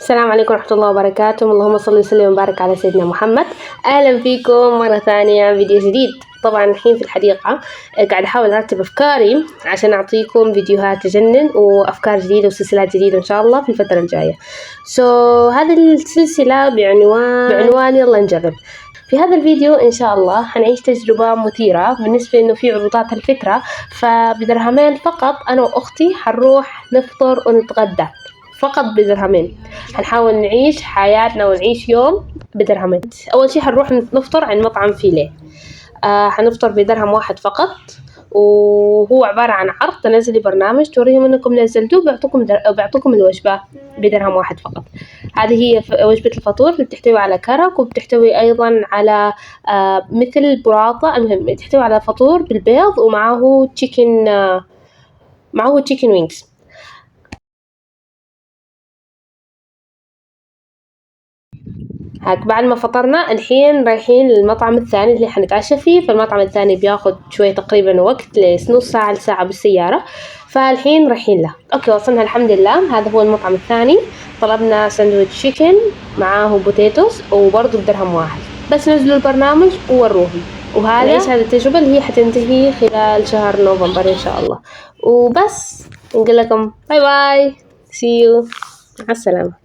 السلام عليكم ورحمة الله وبركاته. اللهم صل وسلم وبارك على سيدنا محمد. أهلا فيكم مرة ثانية فيديو جديد. طبعا الحين في الحديقة قاعد أحاول أرتب أفكاري عشان أعطيكم فيديوهات تجنن وأفكار جديدة وسلسلات جديدة إن شاء الله في الفترة الجاية. هذه السلسلة بعنوان يلا نجرب. في هذا الفيديو إن شاء الله حنعيش تجربة مثيرة بالنسبة إنه في عروضات الفكرة، فبدرهمين فقط أنا وأختي حنروح نفطر ونتغدى فقط بدرهمين. حنحاول نعيش حياتنا ونعيش يوم بدرهمين. أول شيء حنروح نفطر عند مطعم فيليه. حنفطر بدرهم واحد فقط، وهو عبارة عن عرض تنزلي برنامج توريهم انكم نزلتوه بيعطوكم الوجبة بدرهم واحد فقط. هذه هي وجبة الفطور اللي بتحتوي على كرك، وبتحتوي ايضا على مثل براطة. المهم بتحتوي على فطور بالبيض ومعه تشيكن وينجز. هاك بعد ما فطرنا الحين رايحين للمطعم الثاني اللي حنتعشى فيه. فالمطعم الثاني بياخد شوي تقريبا وقت نص ساعة لساعة بالسيارة، فالحين رايحين له. اوكي وصلنا الحمد لله. هذا هو المطعم الثاني. طلبنا ساندويتش شيكن معاه بوتيتوس وبرضه بدرهم واحد. بس نزلوا البرنامج ووروهم، وهذه التجربة اللي هي حتنتهي خلال شهر نوفمبر إن شاء الله. وبس نقول لكم باي باي، سي يو، مع السلامة.